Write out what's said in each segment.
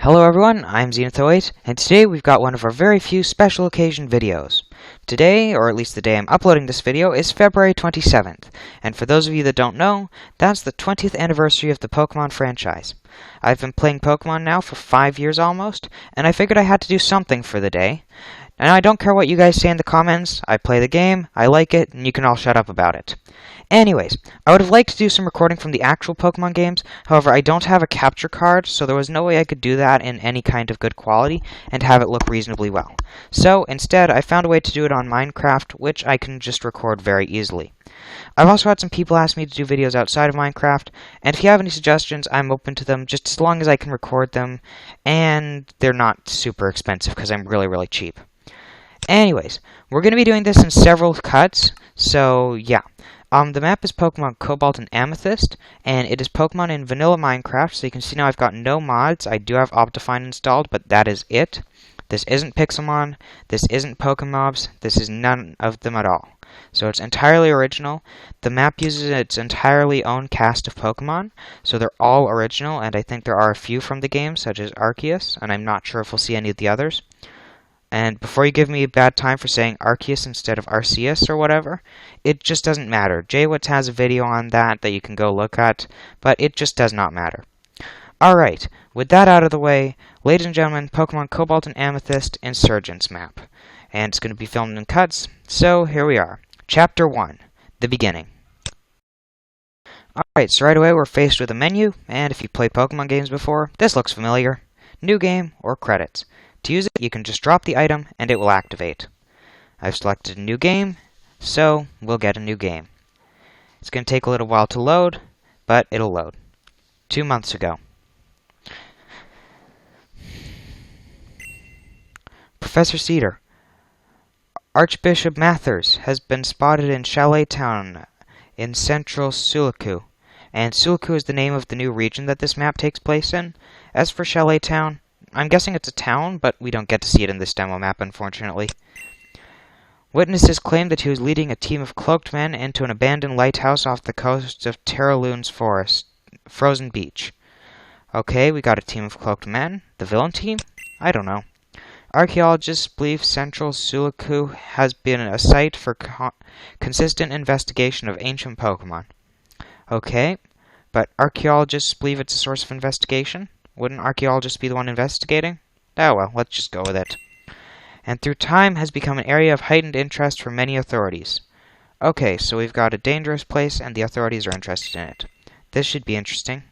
Hello everyone, I'm Zenith08, and today we've got one of our very few special occasion videos. Today, or at least the day I'm uploading this video, is February 27th, and for those of you that don't know, that's the 20th anniversary of the Pokémon franchise. I've been playing Pokémon now for 5 years almost, and I figured I had to do something for the day. And I don't care what you guys say in the comments, I play the game, I like it, and you can all shut up about it. Anyways, I would have liked to do some recording from the actual Pokemon games, however I don't have a capture card, so there was no way I could do that in any kind of good quality and have it look reasonably well. So, instead, I found a way to do it on Minecraft, which I can just record very easily. I've also had some people ask me to do videos outside of Minecraft, and if you have any suggestions, I'm open to them, just as long as I can record them, and they're not super expensive, because I'm really cheap. Anyways, we're going to be doing this in several cuts, so yeah. The map is Pokémon Cobalt and Amethyst, and it is Pokémon in vanilla Minecraft, so you can see now I've got no mods. I do have Optifine installed, but that is it. This isn't Pixelmon, this isn't Pokemobs, this is none of them at all. So it's entirely original. The map uses its entirely own cast of Pokemon, so they're all original, and I think there are a few from the game, such as Arceus, and I'm not sure if we'll see any of the others. And before you give me a bad time for saying Arceus instead of Arceus or whatever, it just doesn't matter. Jaywitz has a video on that you can go look at, but it just does not matter. Alright, with that out of the way, ladies and gentlemen, Pokemon Cobalt and Amethyst Insurgence map. And it's going to be filmed in cuts, so here we are. Chapter 1, the beginning. Alright, so right away we're faced with a menu, and if you played Pokemon games before, this looks familiar. New game or credits. To use it, you can just drop the item, and it will activate. I've selected a new game, so we'll get a new game. It's going to take a little while to load, but it'll load. 2 months ago. Professor Cedar. Archbishop Mathers has been spotted in Chalet Town in central Suliku. And Suliku is the name of the new region that this map takes place in. As for Chalet Town, I'm guessing it's a town, but we don't get to see it in this demo map, unfortunately. Witnesses claim that he was leading a team of cloaked men into an abandoned lighthouse off the coast of Terraloon's forest, Frozen Beach. Okay, we got a team of cloaked men. The villain team? I don't know. Archaeologists believe Central Suliku has been a site for consistent investigation of ancient Pokemon. Okay, but archaeologists believe it's a source of investigation? Wouldn't archaeologists be the one investigating? Oh well, let's just go with it. And through time has become an area of heightened interest for many authorities. Okay, so we've got a dangerous place and the authorities are interested in it. This should be interesting.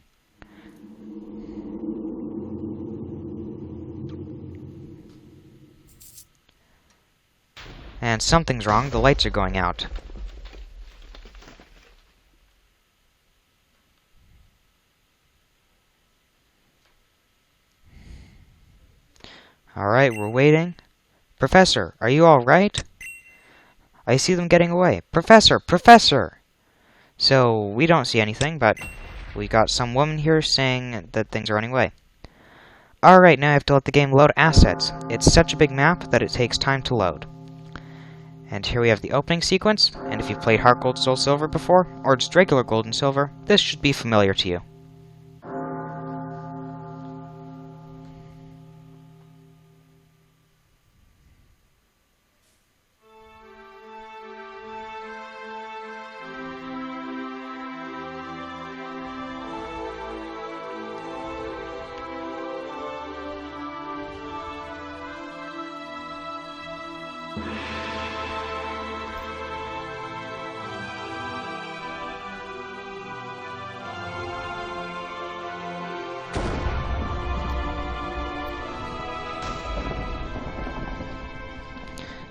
And something's wrong, the lights are going out. Alright, we're waiting. Professor, are you alright? I see them getting away. Professor! Professor! So, we don't see anything, but we got some woman here saying that things are running away. Alright, now I have to let the game load assets. It's such a big map that it takes time to load. And here we have the opening sequence, and if you've played Heart Gold, Soul Silver before, or just regular Gold and Silver, this should be familiar to you.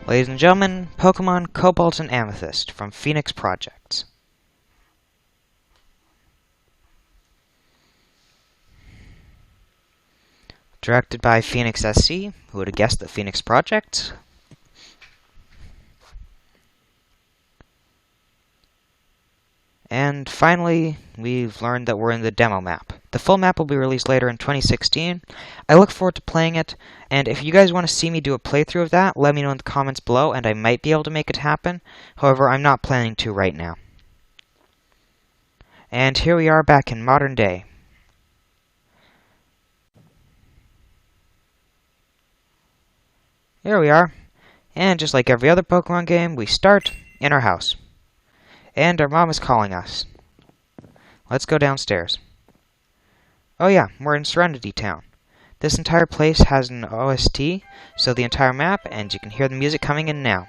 Ladies and gentlemen, Pokémon Cobalt and Amethyst from Phoenix Projects. Directed by Phoenix SC. Who would have guessed that Phoenix Projects? And finally, we've learned that we're in the demo map. The full map will be released later in 2016. I look forward to playing it, and if you guys want to see me do a playthrough of that, let me know in the comments below, and I might be able to make it happen. However, I'm not planning to right now. And here we are back in modern day. Here we are. And just like every other Pokemon game, we start in our house. And our mom is calling us. Let's go downstairs. Oh yeah, we're in Serenity Town. This entire place has an OST, so the entire map, and you can hear the music coming in now.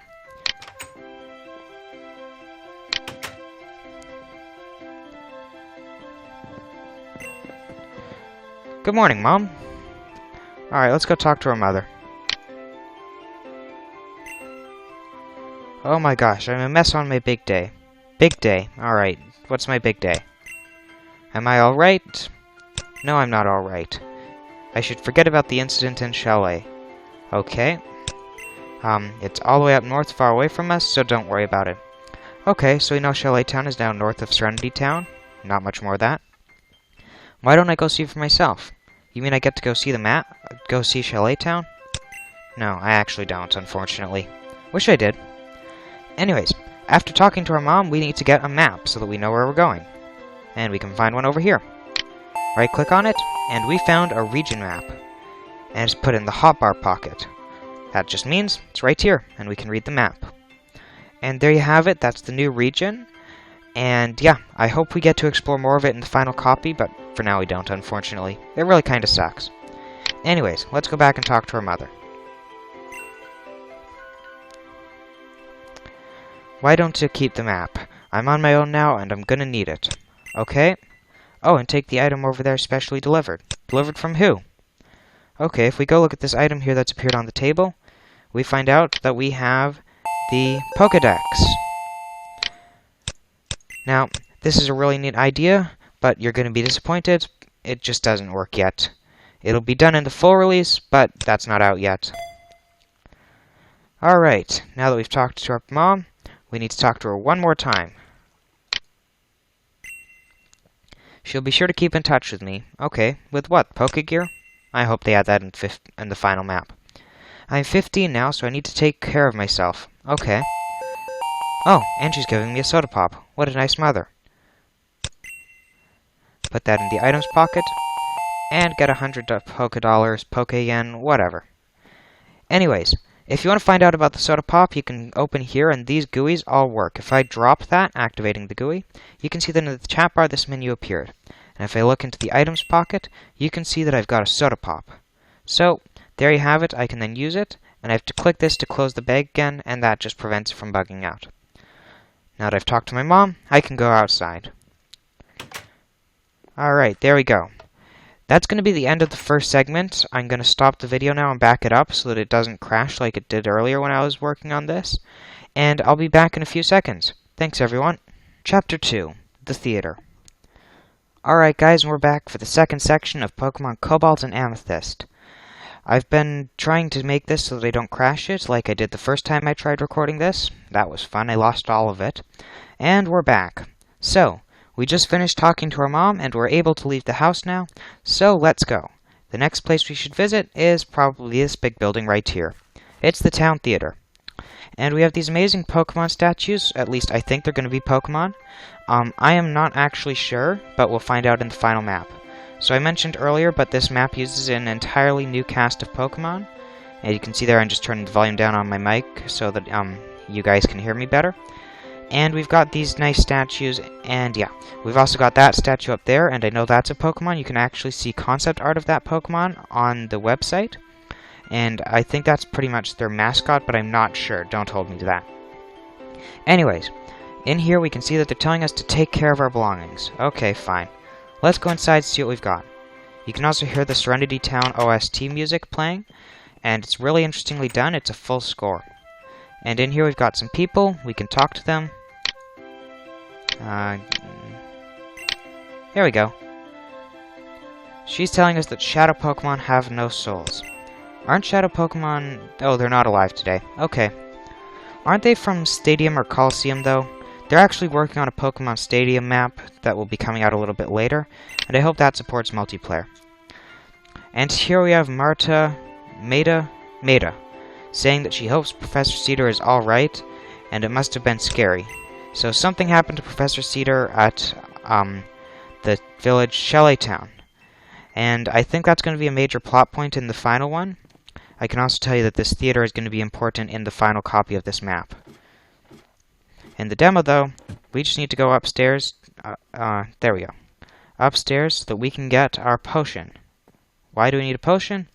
Good morning, Mom. Alright, let's go talk to our mother. Oh my gosh, I'm a mess on my big day. Big day. Alright, what's my big day? Am I alright? No, I'm not alright. I should forget about the incident in Chalet. Okay. It's all the way up north, far away from us, so don't worry about it. Okay, so we know Chalet Town is now north of Serenity Town. Not much more of that. Why don't I go see for myself? You mean I get to go see the map? Go see Chalet Town? No, I actually don't, unfortunately. Wish I did. Anyways, after talking to our mom, we need to get a map so that we know where we're going. And we can find one over here. Right-click on it, and we found a region map. And it's put in the hotbar pocket. That just means it's right here, and we can read the map. And there you have it, that's the new region. And yeah, I hope we get to explore more of it in the final copy, but for now we don't, unfortunately. It really kinda sucks. Anyways, let's go back and talk to our mother. Why don't you keep the map? I'm on my own now, and I'm gonna need it. Okay? Oh, and take the item over there specially delivered. Delivered from who? Okay, if we go look at this item here that's appeared on the table, we find out that we have the Pokédex. Now, this is a really neat idea, but you're going to be disappointed. It just doesn't work yet. It'll be done in the full release, but that's not out yet. Alright, now that we've talked to our mom, we need to talk to her one more time. She'll be sure to keep in touch with me. Okay, with what? Pokegear? I hope they add that in the final map. I'm 15 now, so I need to take care of myself. Okay. Oh, and she's giving me a soda pop. What a nice mother. Put that in the items pocket, and get 100 Poké-Dollars, Poké-Yen, whatever. Anyways, if you want to find out about the soda pop, you can open here, and these GUIs all work. If I drop that, activating the GUI, you can see that in the chat bar this menu appeared. And if I look into the items pocket, you can see that I've got a soda pop. So, there you have it. I can then use it, and I have to click this to close the bag again, and that just prevents it from bugging out. Now that I've talked to my mom, I can go outside. Alright, there we go. That's going to be the end of the first segment. I'm going to stop the video now and back it up so that it doesn't crash like it did earlier when I was working on this. And I'll be back in a few seconds. Thanks, everyone. Chapter 2, The Theater. Alright, guys, we're back for the second section of Pokémon Cobalt and Amethyst. I've been trying to make this so that I don't crash it, like I did the first time I tried recording this. That was fun, I lost all of it. And we're back. So, we just finished talking to our mom, and we're able to leave the house now, so let's go. The next place we should visit is probably this big building right here. It's the Town Theater. And we have these amazing Pokemon statues, at least I think they're going to be Pokemon. I am not actually sure, but we'll find out in the final map. So I mentioned earlier, but this map uses an entirely new cast of Pokemon. And you can see there I'm just turning the volume down on my mic so that you guys can hear me better. And we've got these nice statues, and yeah, we've also got that statue up there, and I know that's a Pokemon. You can actually see concept art of that Pokemon on the website. And I think that's pretty much their mascot, but I'm not sure. Don't hold me to that. Anyways, in here we can see that they're telling us to take care of our belongings. Okay, fine. Let's go inside and see what we've got. You can also hear the Serenity Town OST music playing, and it's really interestingly done. It's a full score. And in here we've got some people. We can talk to them. There we go. She's telling us that Shadow Pokemon have no souls. Aren't Shadow Pokemon... Oh, they're not alive today. Okay. Aren't they from Stadium or Coliseum, though? They're actually working on a Pokemon Stadium map that will be coming out a little bit later, and I hope that supports multiplayer. And here we have Maida, saying that she hopes Professor Cedar is alright, and it must have been scary. So something happened to Professor Cedar at the village Chalet Town. And I think that's going to be a major plot point in the final one. I can also tell you that this theater is going to be important in the final copy of this map. In the demo, though, we just need to go upstairs. There we go. Upstairs so that we can get our potion. Why do we need a potion?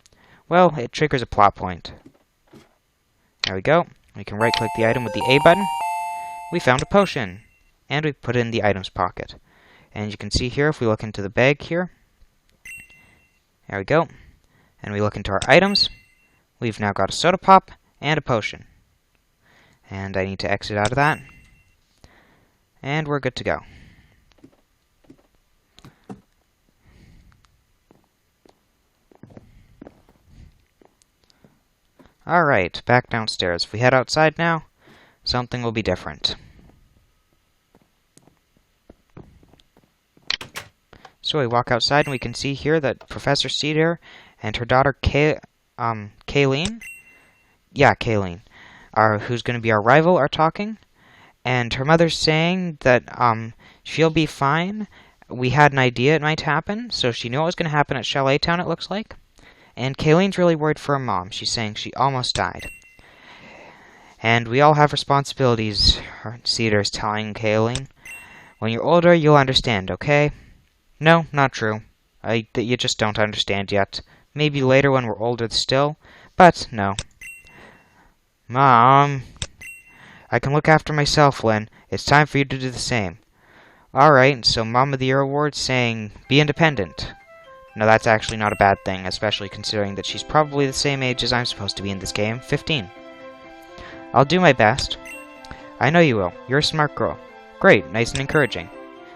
Well, it triggers a plot point. There we go. We can right-click the item with the A button. We found a potion. And we put it in the items pocket. And you can see here, if we look into the bag here, there we go. And we look into our items, we've now got a soda pop and a potion. And I need to exit out of that. And we're good to go. Alright, back downstairs. If we head outside now, something will be different. So we walk outside and we can see here that Professor Cedar and her daughter Kayleen, who's going to be our rival, are talking. And her mother's saying that she'll be fine. We had an idea it might happen, so she knew what was going to happen at Chalet Town, it looks like. And Kayleen's really worried for her mom. She's saying she almost died. And we all have responsibilities, Cedar's telling Kayleen. When you're older, you'll understand, okay? No, not true. You just don't understand yet. Maybe later when we're older still, but no. Mom, I can look after myself, Lynn. It's time for you to do the same. Alright, so Mom of the Year award's saying, be independent. No, that's actually not a bad thing, especially considering that she's probably the same age as I'm supposed to be in this game, 15. I'll do my best. I know you will. You're a smart girl. Great, nice and encouraging.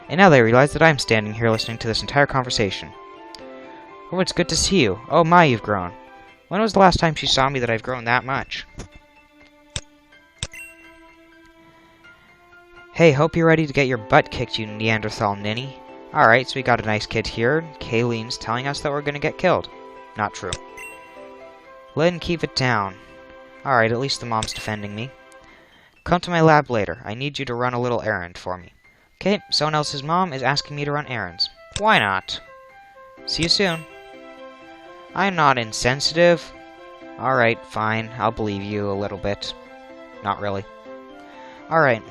And now they realize that I'm standing here listening to this entire conversation. Oh, it's good to see you. Oh my, you've grown. When was the last time she saw me that I've grown that much? Hey, hope you're ready to get your butt kicked, you Neanderthal ninny. Alright, so we got a nice kid here. Kayleen's telling us that we're gonna get killed. Not true. Lynn, keep it down. Alright, at least the mom's defending me. Come to my lab later. I need you to run a little errand for me. Okay, someone else's mom is asking me to run errands. Why not? See you soon. I'm not insensitive. Alright, fine. I'll believe you a little bit. Not really. Alright.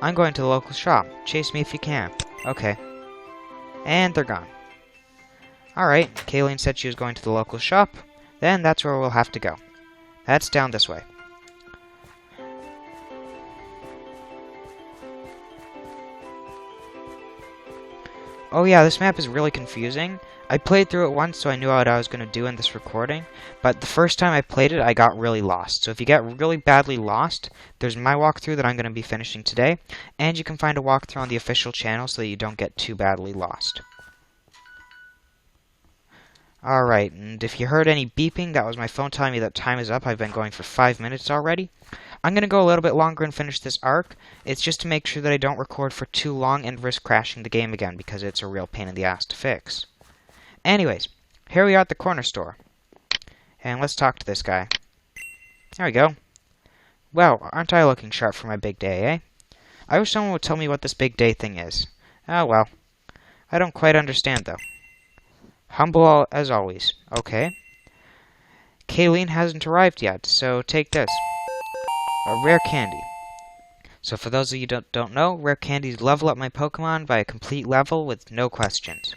I'm going to the local shop. Chase me if you can. Okay. And they're gone. Alright, Kayleen said she was going to the local shop. Then that's where we'll have to go. That's down this way. Oh yeah, this map is really confusing. I played through it once, so I knew what I was going to do in this recording, but the first time I played it, I got really lost. So if you get really badly lost, there's my walkthrough that I'm going to be finishing today, and you can find a walkthrough on the official channel so that you don't get too badly lost. Alright, and if you heard any beeping, that was my phone telling me that time is up. I've been going for 5 minutes already. I'm going to go a little bit longer and finish this arc. It's just to make sure that I don't record for too long and risk crashing the game again, because it's a real pain in the ass to fix. Anyways, here we are at the corner store. And let's talk to this guy. There we go. Well, aren't I looking sharp for my big day, eh? I wish someone would tell me what this big day thing is. Oh well. I don't quite understand, though. Humble as always. Okay. Kayleen hasn't arrived yet, so take this. A rare candy. So for those of you who don't know, rare candies level up my Pokemon by a complete level with no questions.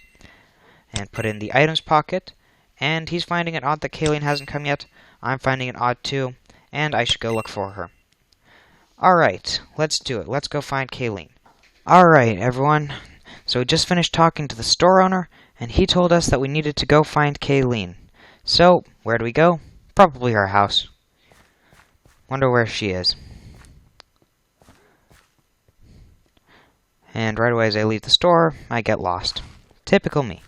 And put in the items pocket. And he's finding it odd that Kayleen hasn't come yet. I'm finding it odd too. And I should go look for her. Alright, let's do it. Let's go find Kayleen. Alright, everyone. So we just finished talking to the store owner, and he told us that we needed to go find Kayleen. So, where do we go? Probably her house. Wonder where she is. And right away as I leave the store, I get lost. Typical me.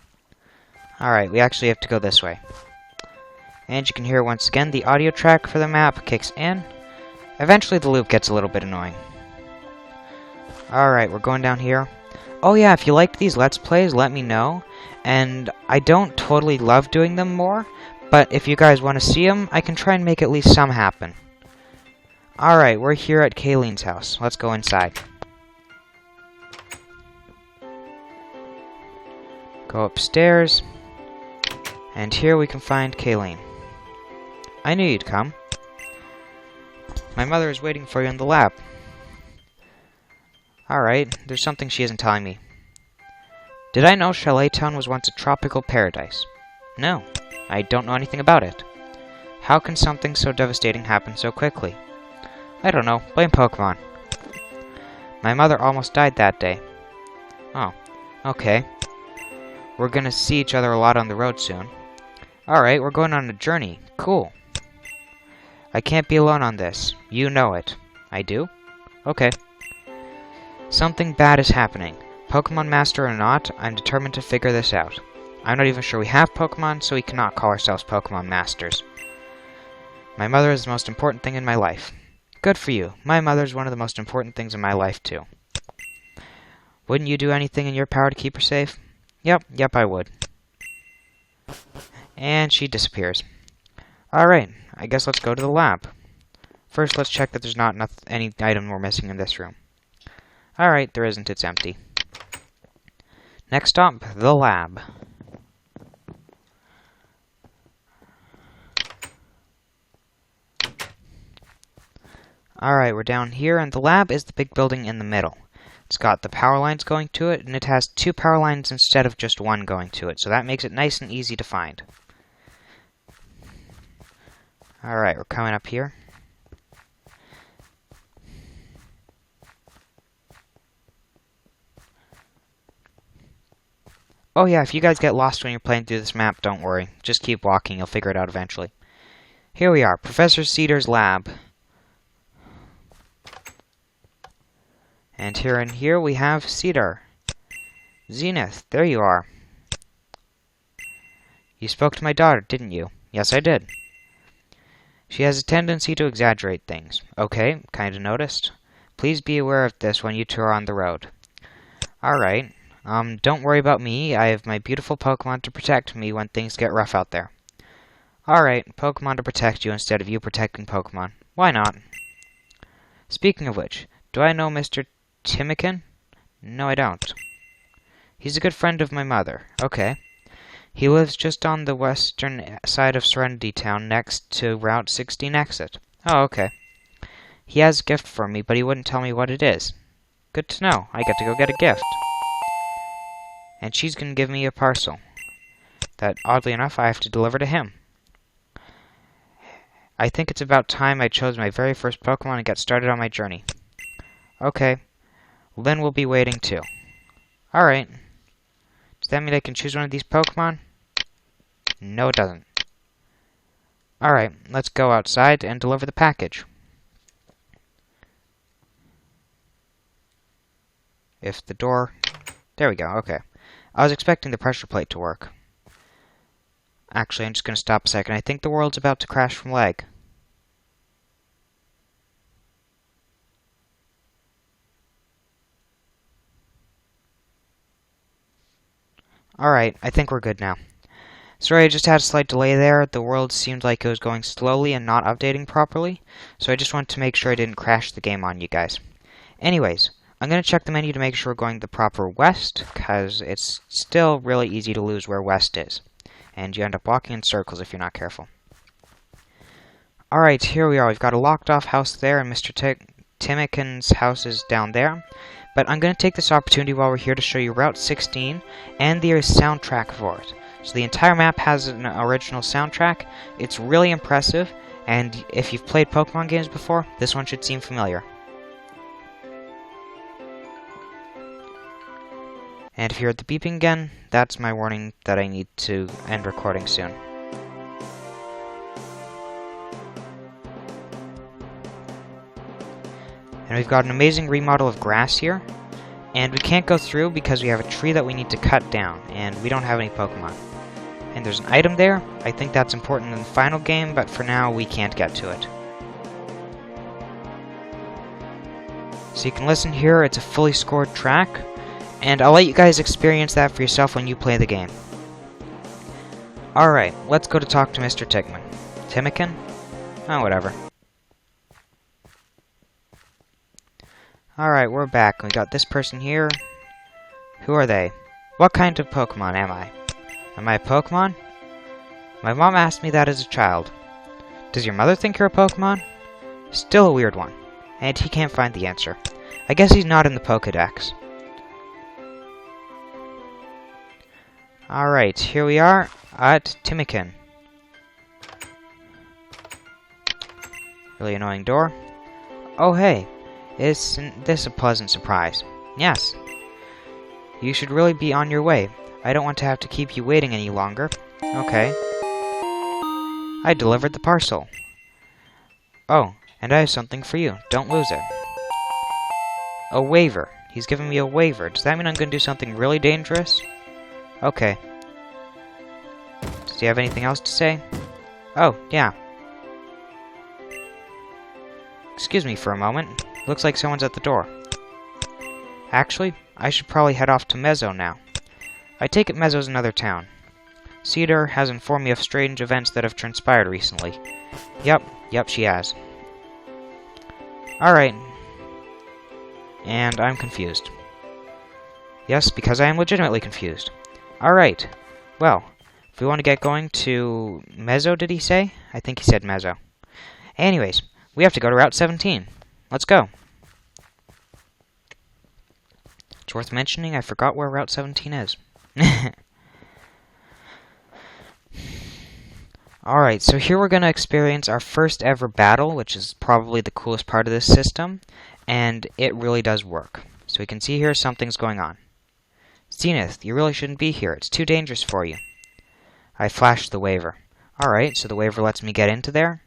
Alright, we actually have to go this way. And you can hear once again the audio track for the map kicks in. Eventually the loop gets a little bit annoying. Alright, we're going down here. Oh yeah, if you liked these Let's Plays, let me know. And I don't totally love doing them more, but if you guys want to see them, I can try and make at least some happen. Alright, we're here at Kayleen's house. Let's go inside. Go upstairs. And here we can find Kayleen. I knew you'd come. My mother is waiting for you in the lab. Alright, there's something she isn't telling me. Did I know Serenity Town was once a tropical paradise? No, I don't know anything about it. How can something so devastating happen so quickly? I don't know, blame Pokémon. My mother almost died that day. Oh, okay. We're gonna see each other a lot on the road soon. Alright, we're going on a journey. Cool. I can't be alone on this. You know it. I do? Okay. Something bad is happening. Pokemon Master or not, I'm determined to figure this out. I'm not even sure we have Pokemon, so we cannot call ourselves Pokemon Masters. My mother is the most important thing in my life. Good for you. My mother is one of the most important things in my life, too. Wouldn't you do anything in your power to keep her safe? Yep, I would. And she disappears. Alright, I guess let's go to the lab. First, let's check that there's not any item we're missing in this room. Alright, there isn't. It's empty. Next up, the lab. Alright, we're down here, and the lab is the big building in the middle. It's got the power lines going to it, and it has 2 power lines instead of just 1 going to it, so that makes it nice and easy to find. Alright, we're coming up here. Oh yeah, if you guys get lost when you're playing through this map, don't worry. Just keep walking, you'll figure it out eventually. Here we are, Professor Cedar's lab. And here in here we have Cedar. Zenith, there you are. You spoke to my daughter, didn't you? Yes, I did. She has a tendency to exaggerate things. Okay, kinda noticed. Please be aware of this when you two are on the road. Alright. Don't worry about me. I have my beautiful Pokemon to protect me when things get rough out there. Alright, Pokemon to protect you instead of you protecting Pokemon. Why not? Speaking of which, do I know Mr. Timikin? No, I don't. He's a good friend of my mother. Okay. He lives just on the western side of Serenity Town, next to Route 16 exit. Oh, okay. He has a gift for me, but he wouldn't tell me what it is. Good to know. I get to go get a gift. And she's gonna give me a parcel that, oddly enough, I have to deliver to him. I think it's about time I chose my very first Pokemon and got started on my journey. Okay. Lynn will be waiting too. Alright. Does that mean I can choose one of these Pokemon? No, it doesn't. Alright, let's go outside and deliver the package. If the door... There we go, okay. I was expecting the pressure plate to work. Actually, I'm just going to stop a second. I think the world's about to crash from lag. Alright, I think we're good now. Sorry, I just had a slight delay there. The world seemed like it was going slowly and not updating properly, so I just wanted to make sure I didn't crash the game on you guys. Anyways, I'm going to check the menu to make sure we're going the proper west, because it's still really easy to lose where west is. And you end up walking in circles if you're not careful. Alright, here we are. We've got a locked-off house there, and Mr. Timikin's house is down there. But I'm going to take this opportunity while we're here to show you Route 16 and the soundtrack for it. So the entire map has an original soundtrack. It's really impressive, and if you've played Pokemon games before, this one should seem familiar. And if you heard the beeping again, that's my warning that I need to end recording soon. And we've got an amazing remodel of grass here. And we can't go through because we have a tree that we need to cut down, and we don't have any Pokemon. And there's an item there. I think that's important in the final game, but for now we can't get to it. So you can listen here, it's a fully scored track, and I'll let you guys experience that for yourself when you play the game. Alright, let's go to talk to Mr. Timikin? Oh, whatever. Alright, we're back. We got this person here. Who are they? What kind of Pokemon am I? Am I a Pokemon? My mom asked me that as a child. Does your mother think you're a Pokemon? Still a weird one. And he can't find the answer. I guess he's not in the Pokedex. Alright, here we are at Timikin. Really annoying door. Oh hey, isn't this a pleasant surprise? Yes. You should really be on your way. I don't want to have to keep you waiting any longer. Okay. I delivered the parcel. Oh, and I have something for you. Don't lose it. A waiver. He's giving me a waiver. Does that mean I'm going to do something really dangerous? Okay. Does he have anything else to say? Oh, yeah. Excuse me for a moment. Looks like someone's at the door. Actually, I should probably head off to Mezzo now. I take it Mezzo's another town. Cedar has informed me of strange events that have transpired recently. Yep, she has. Alright. And I'm confused. Yes, because I am legitimately confused. Alright. Well, if we want to get going to Mezzo, did he say? I think he said Mezzo. Anyways, we have to go to Route 17. Let's go. It's worth mentioning, I forgot where Route 17 is. Alright, so here we're going to experience our first ever battle, which is probably the coolest part of this system, and it really does work. So we can see here something's going on. Zenith, you really shouldn't be here. It's too dangerous for you. I flashed the waiver. Alright, so the waiver lets me get into there.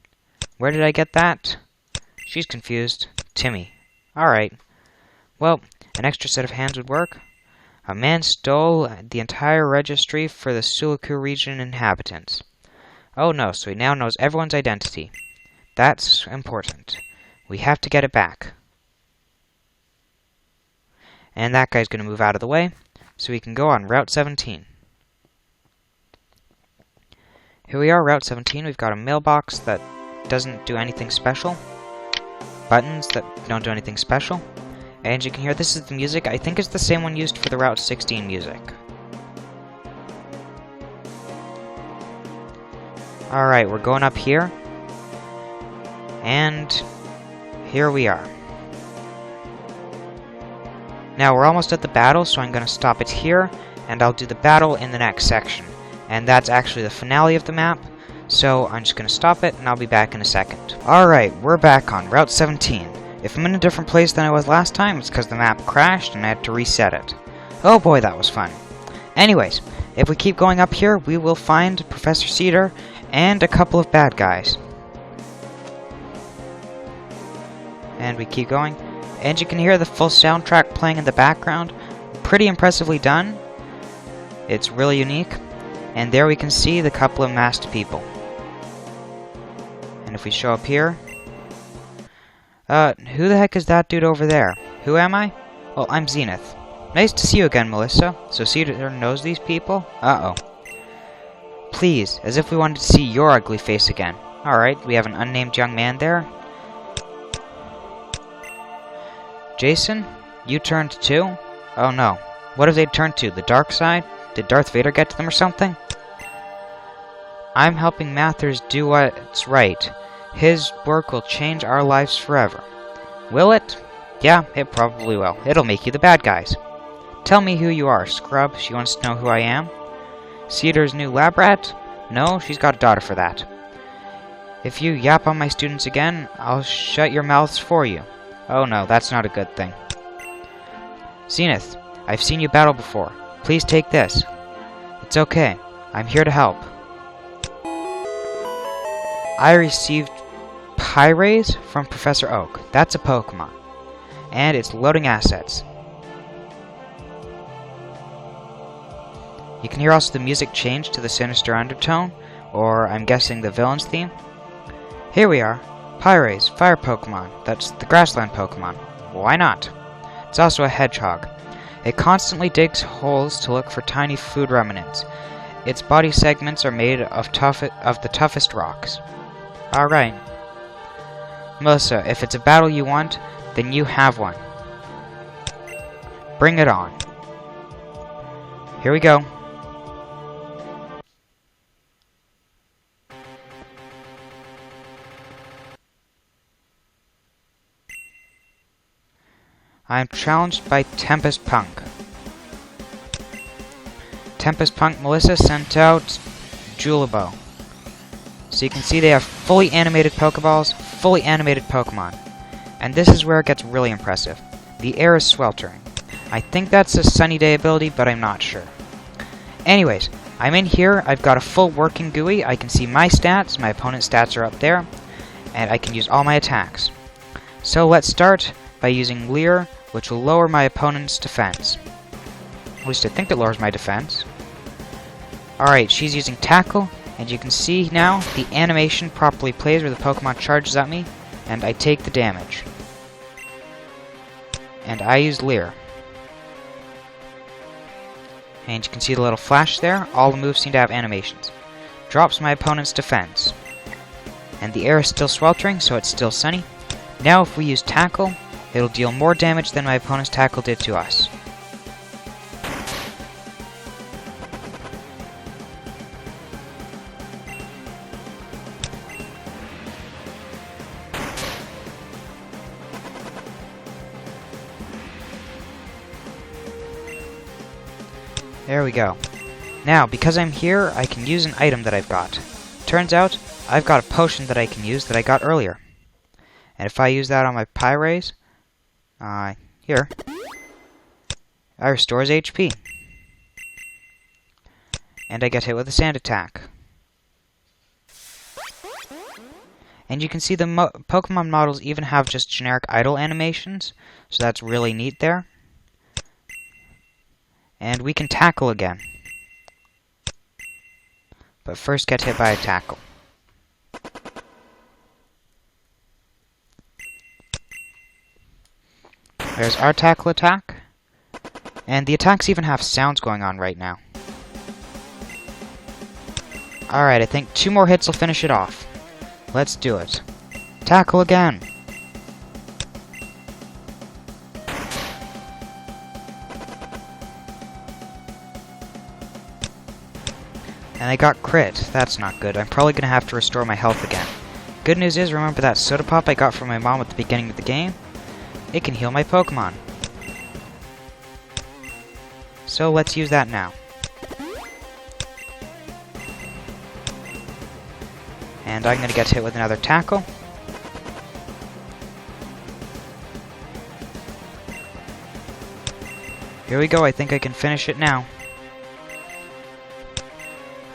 Where did I get that? She's confused. Timmy. Alright. Well, an extra set of hands would work. A man stole the entire registry for the Sulaku region inhabitants. Oh no, so he now knows everyone's identity. That's important. We have to get it back. And that guy's going to move out of the way, so we can go on Route 17. Here we are, Route 17. We've got a mailbox that doesn't do anything special. Buttons that don't do anything special. And you can hear this is the music. I think it's the same one used for the Route 16 music. Alright, we're going up here. And here we are. Now, we're almost at the battle, so I'm going to stop it here, and I'll do the battle in the next section. And that's actually the finale of the map, so I'm just going to stop it, and I'll be back in a second. Alright, we're back on Route 17. If I'm in a different place than I was last time, it's because the map crashed and I had to reset it. Oh boy, that was fun. Anyways, if we keep going up here, we will find Professor Cedar and a couple of bad guys. And we keep going. And you can hear the full soundtrack playing in the background. Pretty impressively done. It's really unique. And there we can see the couple of masked people. And if we show up here... who the heck is that dude over there? Who am I? Well, I'm Zenith. Nice to see you again, Melissa. So Cedar knows these people? Uh-oh. Please, as if we wanted to see your ugly face again. Alright, we have an unnamed young man there. Jason, you turned too? Oh no. What have they turned to? The dark side? Did Darth Vader get to them or something? I'm helping Mathers do what's right. His work will change our lives forever. Will it? Yeah, it probably will. It'll make you the bad guys. Tell me who you are, Scrub. She wants to know who I am. Cedar's new lab rat? No, she's got a daughter for that. If you yap on my students again, I'll shut your mouths for you. Oh no, that's not a good thing. Zenith, I've seen you battle before. Please take this. It's okay. I'm here to help. I received Pyrays from Professor Oak. That's a Pokemon. And it's loading assets. You can hear also the music change to the sinister undertone, or I'm guessing the villain's theme. Here we are. Pyrays, fire Pokemon. That's the grassland Pokemon. Why not? It's also a hedgehog. It constantly digs holes to look for tiny food remnants. Its body segments are made of the toughest rocks. Alright. Melissa, if it's a battle you want, then you have one. Bring it on. Here we go. I'm challenged by Tempest Punk. Tempest Punk Melissa sent out Julabo. So you can see they have fully animated Pokeballs, fully animated Pokemon. And this is where it gets really impressive. The air is sweltering. I think that's a sunny day ability, but I'm not sure. Anyways, I'm in here, I've got a full working GUI, I can see my stats, my opponent's stats are up there, and I can use all my attacks. So let's start by using Leer, which will lower my opponent's defense. At least I think it lowers my defense. Alright, she's using Tackle, and you can see now the animation properly plays where the Pokemon charges at me, and I take the damage. And I use Leer. And you can see the little flash there. All the moves seem to have animations. Drops my opponent's defense. And the air is still sweltering, so it's still sunny. Now if we use Tackle, it'll deal more damage than my opponent's Tackle did to us. There we go. Now, because I'm here, I can use an item that I've got. Turns out, I've got a potion that I can use that I got earlier. And if I use that on my Pyrays, here, I restores HP. And I get hit with a sand attack. And you can see the Pokemon models even have just generic idle animations, so that's really neat there. And we can tackle again. But first get hit by a tackle. There's our tackle attack. And the attacks even have sounds going on right now. Alright, I think 2 more hits will finish it off. Let's do it. Tackle again! And I got crit. That's not good. I'm probably going to have to restore my health again. Good news is, remember that soda pop I got from my mom at the beginning of the game? It can heal my Pokemon. So let's use that now. And I'm going to get hit with another tackle. Here we go, I think I can finish it now.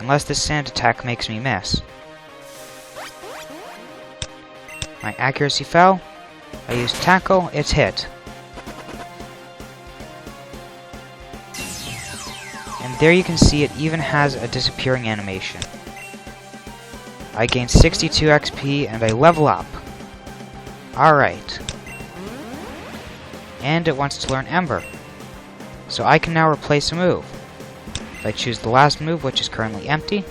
Unless this sand attack makes me miss. My accuracy fell. I used tackle, it's hit. And there you can see it even has a disappearing animation. I gain 62 XP and I level up. Alright. And it wants to learn Ember. So I can now replace a move. If I choose the last move, which is currently empty,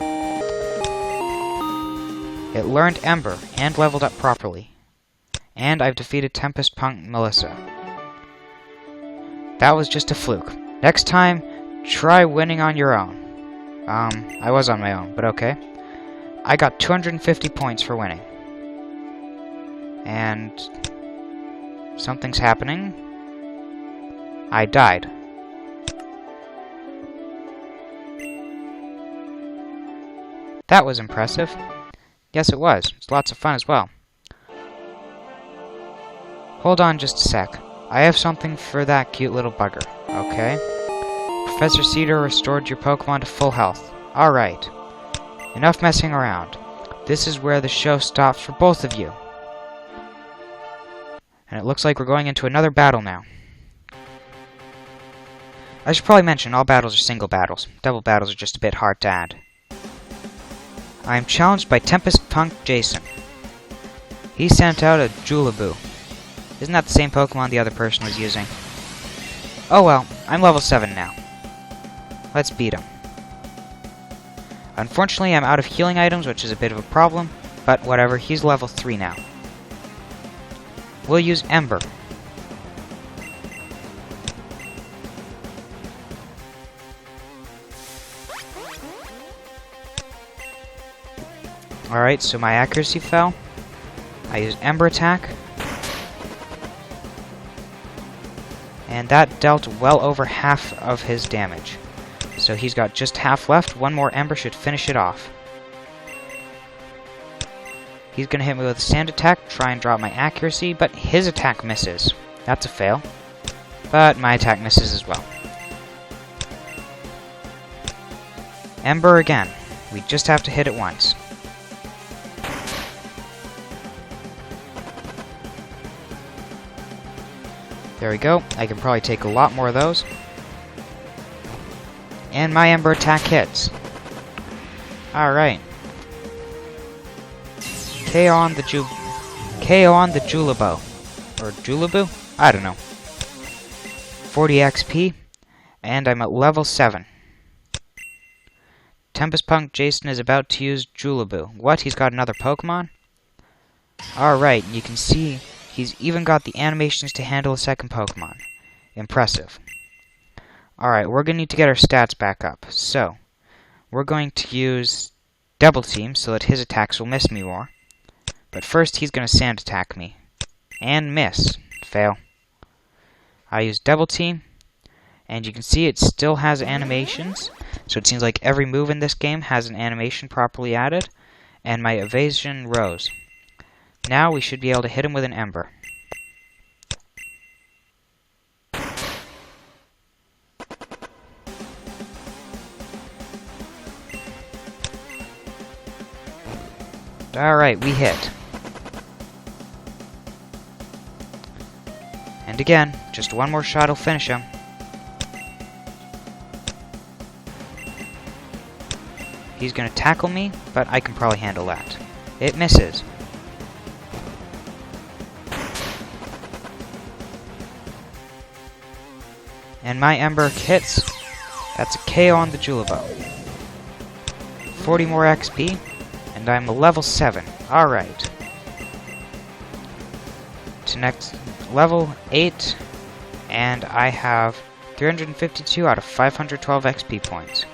it learned Ember and leveled up properly. And I've defeated Tempest Punk Melissa. That was just a fluke. Next time, try winning on your own. I was on my own, but okay. I got 250 points for winning. And something's happening. I died. That was impressive. Yes, it was. It's lots of fun as well. Hold on just a sec. I have something for that cute little bugger. Okay. Professor Cedar restored your Pokemon to full health. Alright. Enough messing around. This is where the show stops for both of you. And it looks like we're going into another battle now. I should probably mention all battles are single battles. Double battles are just a bit hard to add. I am challenged by Tempest Punk Jason. He sent out a Julabo. Isn't that the same Pokemon the other person was using? Oh well, I'm level 7 now. Let's beat him. Unfortunately, I'm out of healing items, which is a bit of a problem, but whatever, he's level 3 now. We'll use Ember. Alright, so my accuracy fell. I used Ember attack. and that dealt well over half of his damage. So he's got just half left. One more ember should finish it off. He's gonna hit me with a sand attack, try and drop my accuracy, but his attack misses. That's a fail. But my attack misses as well. Ember again. We just have to hit it once. There we go. I can probably take a lot more of those. And my ember attack hits. Alright. KO on the Julabo. Or Julabu? I don't know. 40 XP. And I'm at level 7. Tempest Punk Jason is about to use Julabu. What? He's got another Pokemon? Alright, you can see he's even got the animations to handle a second Pokemon. Impressive. Alright, we're going to need to get our stats back up. So, we're going to use Double Team so that his attacks will miss me more. But first, he's going to Sand Attack me. And miss. Fail. I use Double Team. And you can see it still has animations. So it seems like every move in this game has an animation properly added. And my evasion rose. Now we should be able to hit him with an Ember. Alright, we hit. And again, just one more shot will finish him. He's gonna tackle me, but I can probably handle that. It misses. And my Ember hits. That's a KO on the Julabo. 40 more XP, and I'm a level 7. Alright. To next level 8, and I have 352 out of 512 XP points.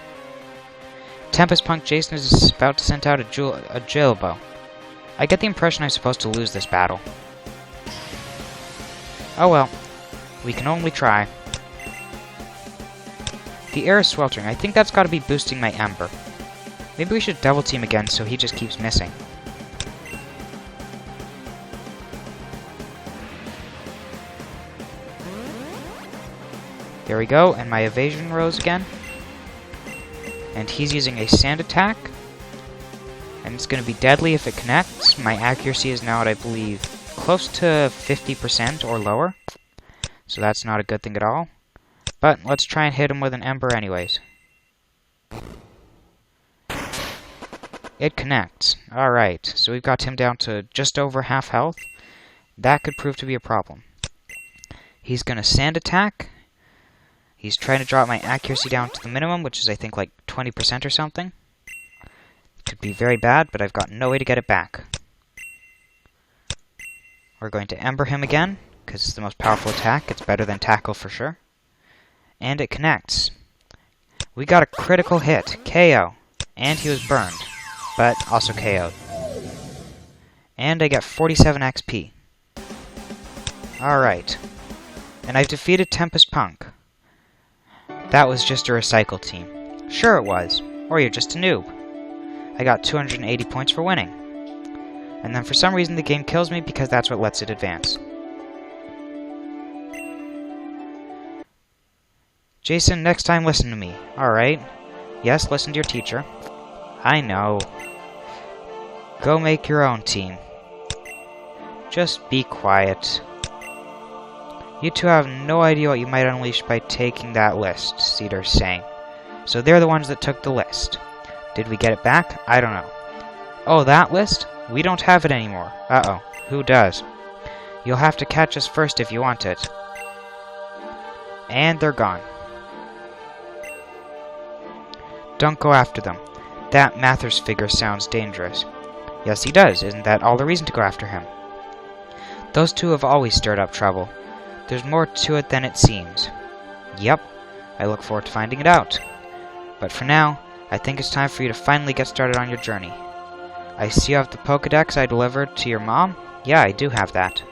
Tempest Punk Jason is about to send out a Julabo. I get the impression I'm supposed to lose this battle. Oh well, we can only try. The air is sweltering. I think that's got to be boosting my Ember. Maybe we should double team again so he just keeps missing. There we go, and my evasion rose again. And he's using a sand attack. And it's going to be deadly if it connects. My accuracy is now at, I believe, close to 50% or lower. So that's not a good thing at all. But let's try and hit him with an Ember anyways. It connects. Alright, so we've got him down to just over half health. That could prove to be a problem. He's going to sand attack. He's trying to drop my accuracy down to the minimum, which is I think like 20% or something. Could be very bad, but I've got no way to get it back. We're going to Ember him again, because it's the most powerful attack. It's better than Tackle for sure. And it connects. We got a critical hit. KO. And he was burned, but also KO'd. And I get 47 XP. Alright. And I've defeated Tempest Punk. That was just a recycle team. Sure it was. Or you're just a noob. I got 280 points for winning. And then for some reason the game kills me because that's what lets it advance. Jason, next time listen to me. Alright. Yes, listen to your teacher. I know. Go make your own team. Just be quiet. You two have no idea what you might unleash by taking that list, Cedar's saying. So they're the ones that took the list. Did we get it back? I don't know. Oh, that list? We don't have it anymore. Uh-oh. Who does? You'll have to catch us first if you want it. And they're gone. Don't go after them. That Mathers figure sounds dangerous. Yes, he does. Isn't that all the reason to go after him? Those two have always stirred up trouble. There's more to it than it seems. Yep. I look forward to finding it out. But for now, I think it's time for you to finally get started on your journey. I see you have the Pokédex I delivered to your mom? Yeah, I do have that.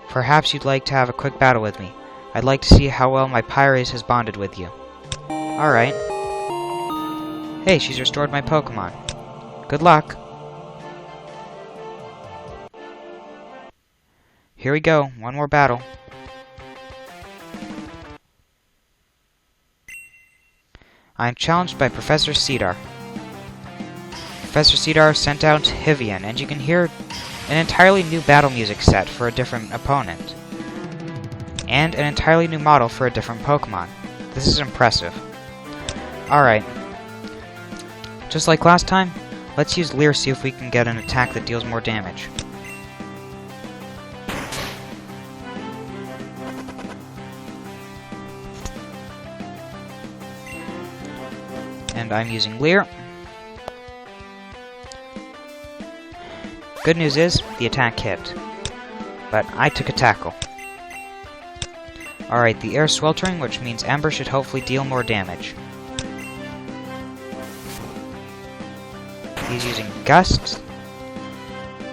Perhaps you'd like to have a quick battle with me. I'd like to see how well my Pyrase has bonded with you. Alright. Hey, she's restored my Pokemon. Good luck. Here we go, one more battle. I am challenged by Professor Cedar. Professor Cedar sent out Hivian, and you can hear an entirely new battle music set for a different opponent. And an entirely new model for a different Pokemon. This is impressive. Alright. Just like last time, let's use Leer, see if we can get an attack that deals more damage. And I'm using Leer. Good news is, the attack hit. But I took a tackle. Alright, the air's sweltering, which means Ember should hopefully deal more damage. He's using Gust.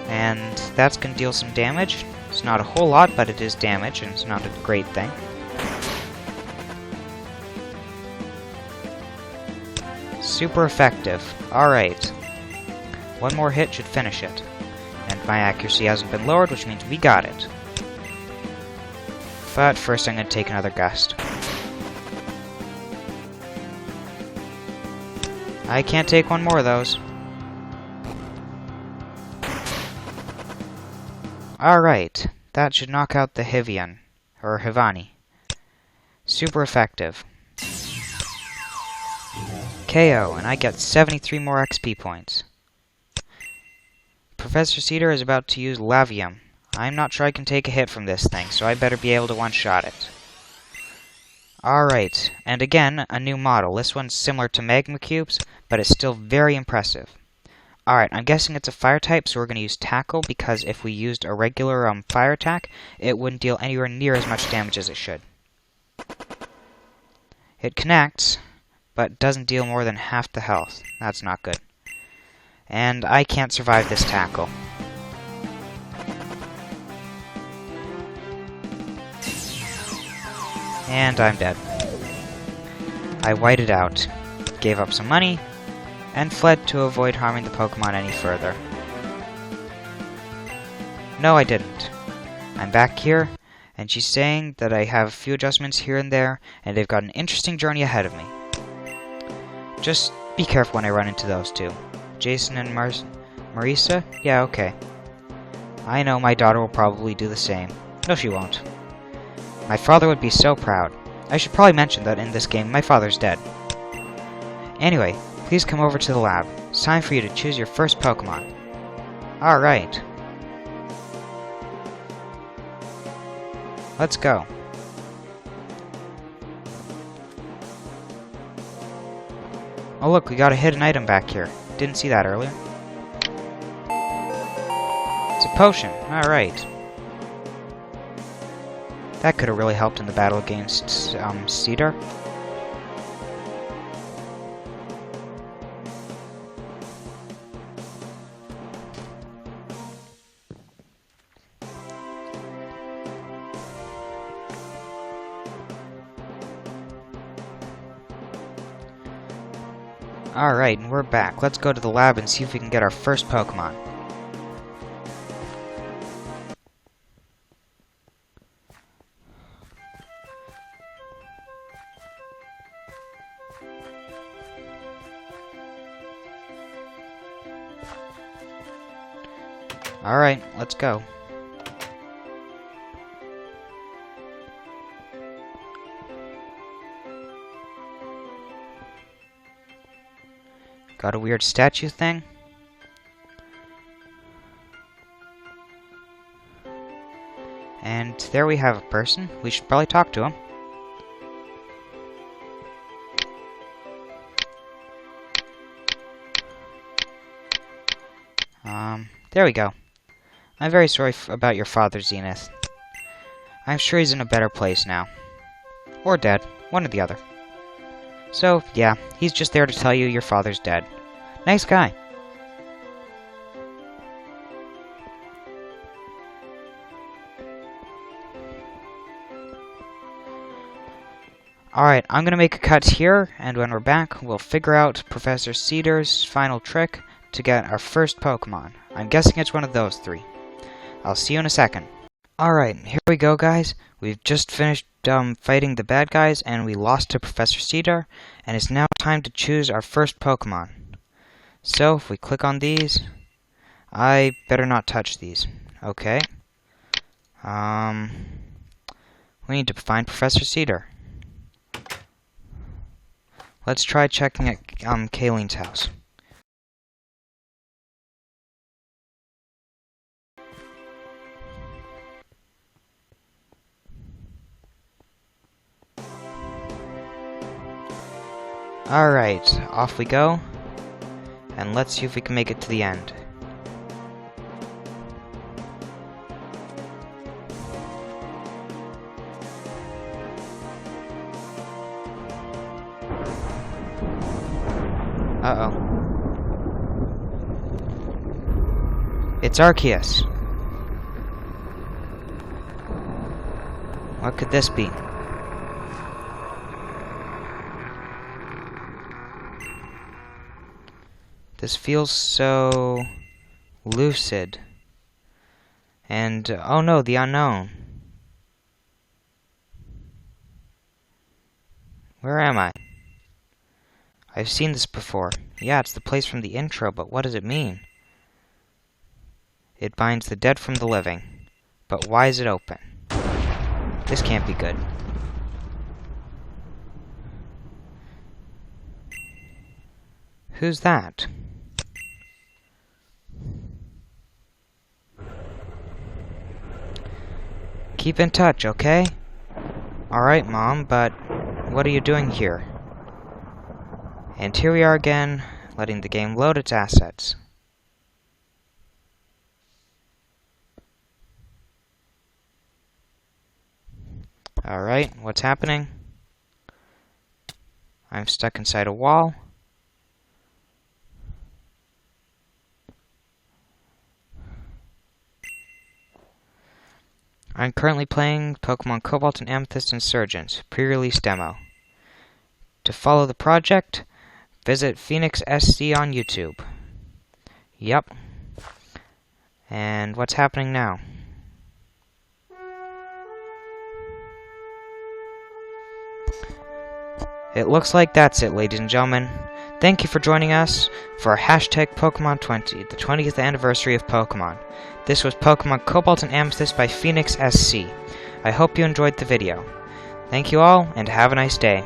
And that's gonna deal some damage. It's not a whole lot, but it is damage, and it's not a great thing. Super effective. Alright. One more hit should finish it. And my accuracy hasn't been lowered, which means we got it. But first I'm going to take another Gust. I can't take one more of those. Alright. That should knock out the Hivian. Or Hivani. Super effective. KO, and I get 73 more XP points. Professor Cedar is about to use Lavium. I'm not sure I can take a hit from this thing, so I better be able to one-shot it. Alright, and again, a new model. This one's similar to Magma Cubes, but it's still very impressive. Alright, I'm guessing it's a fire type, so we're going to use Tackle, because if we used a regular fire attack, it wouldn't deal anywhere near as much damage as it should. It connects, but doesn't deal more than half the health. That's not good. And I can't survive this tackle. And I'm dead. I whited out, gave up some money, and fled to avoid harming the Pokemon any further. No, I didn't. I'm back here, and she's saying that I have a few adjustments here and there, and they've got an interesting journey ahead of me. Just be careful when I run into those two. Jason and Marisa? Yeah, okay. I know my daughter will probably do the same. No, she won't. My father would be so proud. I should probably mention that in this game, my father's dead. Anyway, please come over to the lab. It's time for you to choose your first Pokemon. Alright. Let's go. Oh look, we got a hidden item back here. Didn't see that earlier. It's a potion. Alright. That could have really helped in the battle against, Cedar. Alright, and we're back. Let's go to the lab and see if we can get our first Pokemon. Alright, let's go. Got a weird statue thing. And there we have a person. We should probably talk to him. There we go. I'm very sorry about your father, Zenith. I'm sure he's in a better place now. Or dead. One or the other. So, yeah, he's just there to tell you your father's dead. Nice guy. Alright, I'm gonna make a cut here, and when we're back, we'll figure out Professor Cedar's final trick to get our first Pokemon. I'm guessing it's one of those three. I'll see you in a second. Alright, here we go, guys. We've just finished fighting the bad guys, and we lost to Professor Cedar, and it's now time to choose our first Pokemon. So, if we click on these, I better not touch these. Okay. We need to find Professor Cedar. Let's try checking at Kayleen's house. Alright, off we go. And let's see if we can make it to the end. Uh-oh. It's Arceus. What could this be? This feels so lucid. And, oh no, the unknown. Where am I? I've seen this before. Yeah, it's the place from the intro, but what does it mean? It binds the dead from the living. But why is it open? This can't be good. Who's that? Keep in touch, okay? Alright, Mom, but what are you doing here? And here we are again, letting the game load its assets. Alright, what's happening? I'm stuck inside a wall. I'm currently playing Pokémon Cobalt and Amethyst Insurgence, pre-release demo. To follow the project, visit Phoenix SC on YouTube. Yep. And what's happening now? It looks like that's it, ladies and gentlemen. Thank you for joining us for our hashtag Pokemon 20, the 20th anniversary of Pokemon. This was Pokemon Cobalt and Amethyst by Phoenix SC. I hope you enjoyed the video. Thank you all, and have a nice day.